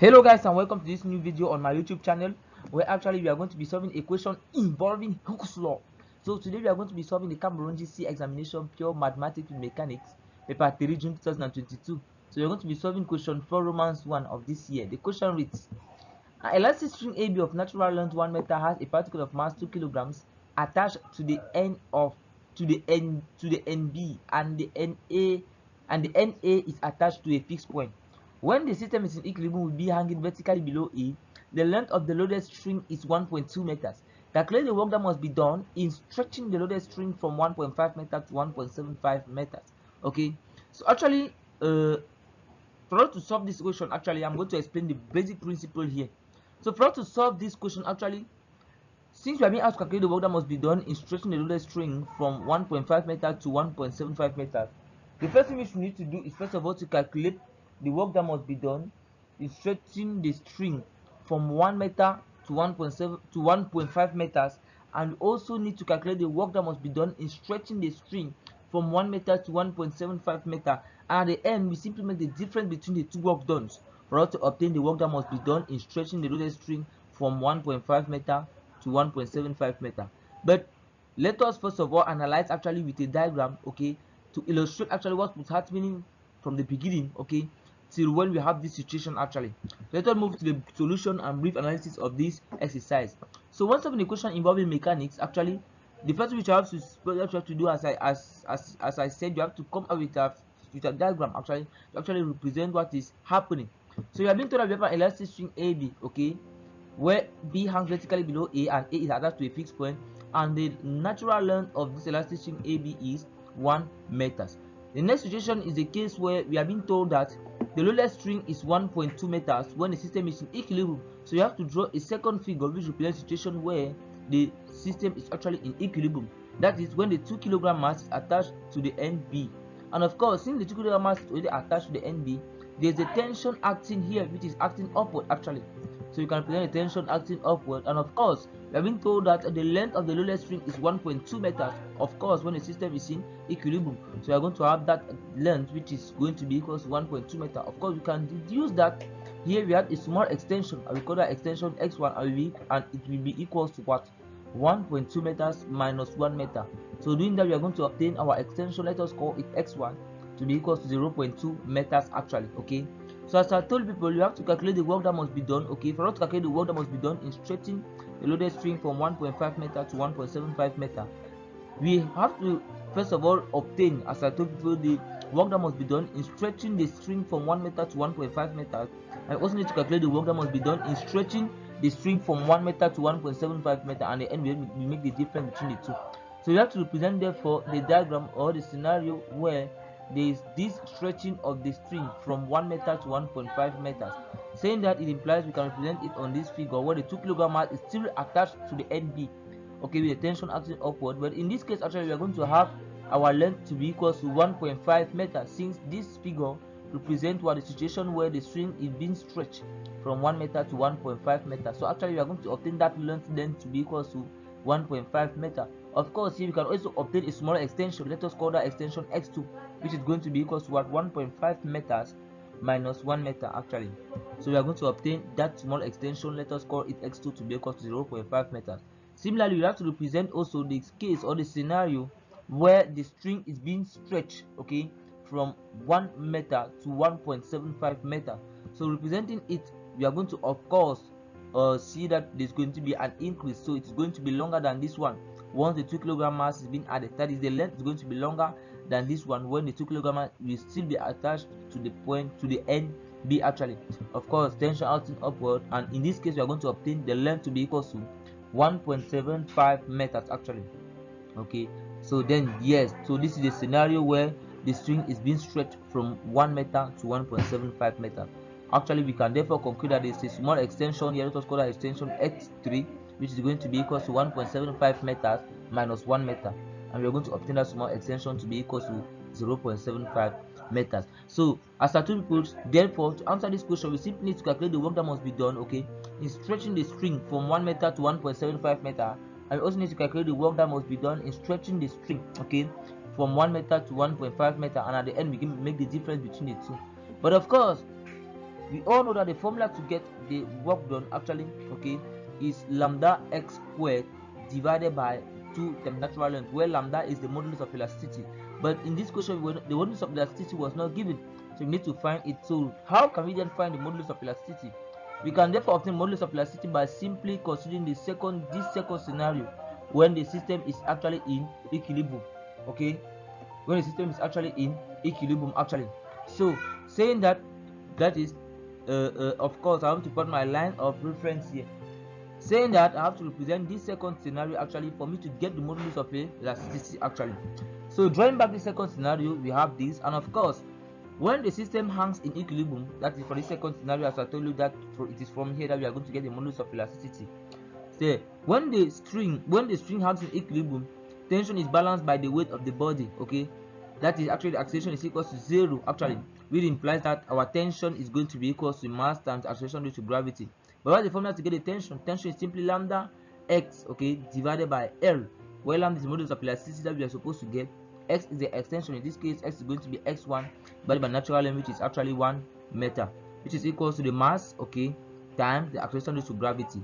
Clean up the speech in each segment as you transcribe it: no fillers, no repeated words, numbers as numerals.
Hello guys, and welcome to this new video on my YouTube channel, where actually we are going to be solving a question involving Hooke's Law. So today we are going to be solving the Cameroon GC examination pure mathematics with mechanics, paper 3 June 2022. So we are going to be solving question 4 Romans 1 of this year. The question reads: an elastic string AB of natural length 1 meter has a particle of mass 2 kilograms attached to the end of the NB, and the NA is attached to a fixed point. When the system is in equilibrium will be hanging vertically below A, the length of the loaded string is 1.2 meters. Calculate the work that must be done in stretching the loaded string from 1.5 meters to 1.75 meters. Okay, so actually, for us to solve this question, actually, I'm going to explain the basic principle here. So for us to solve this question, actually, since we are being asked to calculate the work that must be done in stretching the loaded string from 1.5 meters to 1.75 meters, the first thing which we need to do is first of all to calculate the work that must be done in stretching the string from 1 meter to 1.5 meters, and we also need to calculate the work that must be done in stretching the string from 1 meter to 1.75 meter. And at the end, we simply make the difference between the two work done for us to obtain the work that must be done in stretching the loaded string from 1.5 meter to 1.75 meter. But let us first of all analyze actually with a diagram, okay, to illustrate actually what was happening from the beginning, okay, till when we have this situation actually. Let us move to the solution and brief analysis of this exercise. So when solving a question involving mechanics, actually, the first thing which you have to do, as I said, you have to come up with a diagram actually to actually represent what is happening. So you have been told that we have an elastic string AB, okay, where B hangs vertically below A and A is attached to a fixed point, and the natural length of this elastic string AB is 1 meters. The next situation is a case where we are being told that the loaded string is 1.2 meters when the system is in equilibrium. So you have to draw a second figure which represents a situation where the system is actually in equilibrium. That is when the 2 kilogram mass is attached to the NB. And of course, since the 2 kilogram mass is already attached to the NB, there is a tension acting here which is acting upward actually. So you can represent the tension acting upward, and of course we have been told that the length of the loaded string is 1.2 meters, of course, when the system is in equilibrium. So we are going to have that length which is going to be equals to 1.2 meters. Of course, we can deduce that here we have a small extension, and we call that extension x1, and it will be equals to what? 1.2 meters minus 1 meter. So doing that, we are going to obtain our extension, let us call it x1, to be equals to 0.2 meters actually, okay. So as I told people, you have to calculate the work that must be done, okay. For us to calculate the work that must be done in stretching the loaded string from 1.5 meter to 1.75 meter, we have to first of all obtain, as I told people, the work that must be done in stretching the string from 1 meter to 1.5 meters. I also need to calculate the work that must be done in stretching the string from 1 meter to 1.75 meter, and at the end we make the difference between the two. So we have to represent therefore the diagram or the scenario where there is this stretching of the string from 1 meter to 1.5 meters. Saying that, it implies we can represent it on this figure where the 2 kilogram mass is still attached to the NB, okay, with the tension acting upward. But in this case actually we are going to have our length to be equal to 1.5 meters, since this figure represents what the situation where the string is being stretched from 1 meter to 1.5 meters. So actually we are going to obtain that length then to be equal to 1.5 meter. Of course, here we can also obtain a smaller extension. Let us call that extension x2, which is going to be equal to what? 1.5 meters minus 1 meter actually. So we are going to obtain that small extension, let us call it x2, to be equal to 0.5 meters. Similarly, we have to represent also the case or the scenario where the string is being stretched, okay, from 1 meter to 1.75 meter. So representing it, we are going to of course see that there's going to be an increase, so it's going to be longer than this one once the 2 kilogram mass is being added. That is, the length is going to be longer than this one when the 2 kilogram mass will still be attached to the point, to the NB actually. Of course, tension acting upward, and in this case we are going to obtain the length to be equal to 1.75 meters actually, okay. So then, yes, so this is the scenario where the string is being stretched from 1 meter to 1.75 meters. Actually, we can therefore conclude that there is a small extension here. Let us call that extension x3, which is going to be equal to 1.75 meters minus 1 meter, and we are going to obtain that small extension to be equal to 0.75 meters. So as I told people, therefore, to answer this question, we simply need to calculate the work that must be done, okay, in stretching the string from 1 meter to 1.75 meter, and we also need to calculate the work that must be done in stretching the string, okay, from 1 meter to 1.5 meter, and at the end we can make the difference between the two. But of course, We all know that the formula to get the work done actually, okay, is lambda x squared divided by 2 times natural length, where lambda is the modulus of elasticity. But in this question, the modulus of elasticity was not given, so we need to find it. So how can we then find the modulus of elasticity? We can therefore obtain modulus of elasticity by simply considering this second scenario, when the system is actually in equilibrium, okay, when the system is actually in equilibrium actually. So saying that, that is of course I have to put my line of reference here, saying that I have to represent this second scenario actually for me to get the modulus of elasticity actually. So drawing back the second scenario, we have this, and of course when the system hangs in equilibrium, that is for the second scenario, as I told you that it is from here that we are going to get the modulus of elasticity. So when the string hangs in equilibrium, tension is balanced by the weight of the body, okay, that is actually the acceleration is equal to 0 actually, which implies that our tension is going to be equal to mass times acceleration due to gravity. But what's the formula to get the tension? Tension is simply lambda x, okay, divided by L, where lambda is the modulus of elasticity that we are supposed to get. X is the extension. In this case, x is going to be x1 divided by natural length, which is actually 1 meter, which is equal to the mass, okay, times the acceleration due to gravity.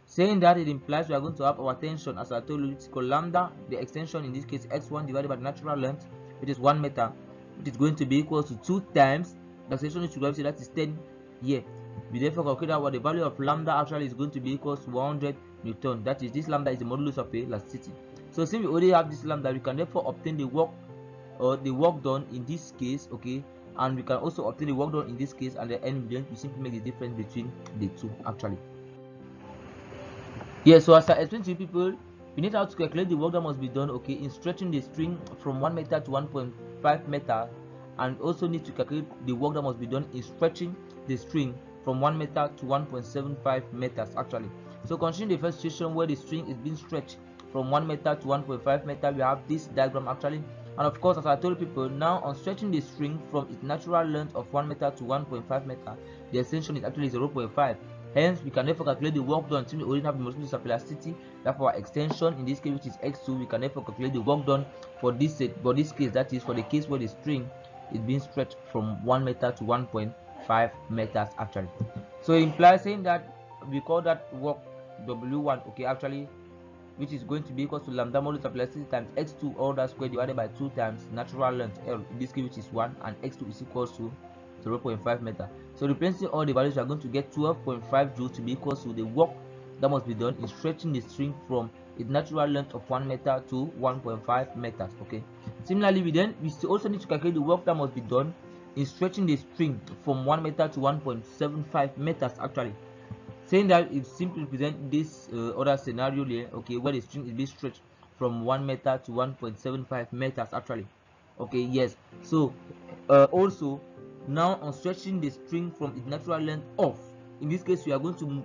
Saying that, it implies we are going to have our tension, as I told you, it's called lambda, the extension in this case x1 divided by the natural length, which is 1 meter, which is going to be equal to 2 times the acceleration due to gravity, that is 10 here. We therefore calculate out what the value of lambda actually is going to be equal to 100 Newton. That is, this lambda is the modulus of elasticity. So since we already have this lambda, we can therefore obtain the work done in this case, okay, and we can also obtain the work done in this case, and the end we simply make the difference between the two actually. Yeah, so as I explained to you people, we need how to calculate the work that must be done, okay, in stretching the string from 1 meter to 1.5 meter, and also need to calculate the work that must be done in stretching the string from 1 meter to 1.75 meters actually. So considering the first situation where the string is being stretched from 1 meter to 1.5 meter, we have this diagram actually. And of course, as I told people, now on stretching the string from its natural length of 1 meter to 1.5 meter, the extension is actually 0.5. Hence, we can therefore calculate the work done since we already have the modulus of elasticity. Therefore, our extension in this case, which is x2, we can therefore calculate the work done for this case, that is for the case where the string is being stretched from 1 meter to 1.5 meters actually. So it implies saying that we call that work W1, okay, actually, which is going to be equal to lambda modulus of elasticity times x2 all that square divided by 2 times natural length L, in this case which is 1, and x2 is equal to 0.5 meter. So replacing all the values, we are going to get 12.5 joules to be equal to the work that must be done in stretching the string from its natural length of 1 meter to 1.5 meters. Okay. Similarly, we also need to calculate the work that must be done in stretching the string from 1 meter to 1.75 meters actually. Saying that it simply represents this other scenario here, okay, where the string is being stretched from 1 meter to 1.75 meters actually. Okay, yes. So also now on stretching the string from its natural length off, in this case we are going to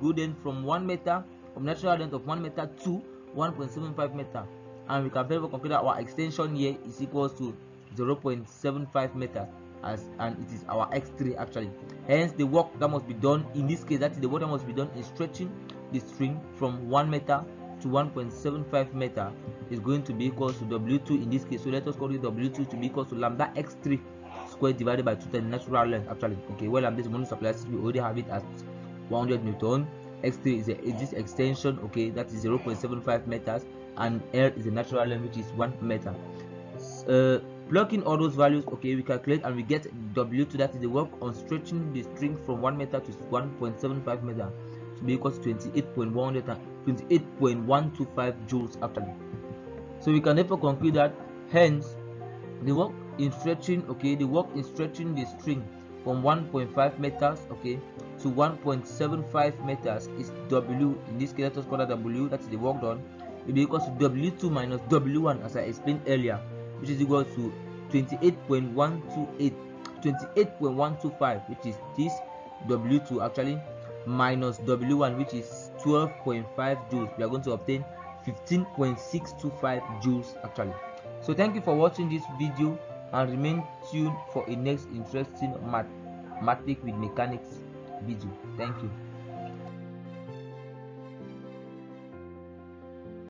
go then from 1 meter of natural length of 1 meter to 1.75 meter, and we can therefore consider our extension here is equals to 0.75 meters, and it is our x3 actually. Hence the work that must be done in this case, that is the work that must be done in stretching the string from 1 meter to 1.75 meter, is going to be equal to W2 in this case. So let us call it W2 to be equal to lambda x3 squared divided by 2 times natural length actually. Okay, well, this modulus of elasticity, we already have it as 100 Newton. X3 is this extension, okay, that is 0.75 meters, and L is the natural length, which is 1 meter. Plugging all those values, okay, we calculate and we get W2, that is the work on stretching the string from 1 meter to 1.75 meter, to be equal to 28.125 joules actually. So we can therefore conclude that hence the work in stretching, okay, the work in stretching the string from 1.5 meters, okay, to 1.75 meters is W. In this case, let us call that W, that is the work done. It will be equal to W2 minus W1, as I explained earlier, which is equal to 28.125, which is this W2 actually, minus W1, which is 12.5 joules. We are going to obtain 15.625 joules actually. So thank you for watching this video, and remain tuned for a next interesting mathematics with mechanics video. Thank you.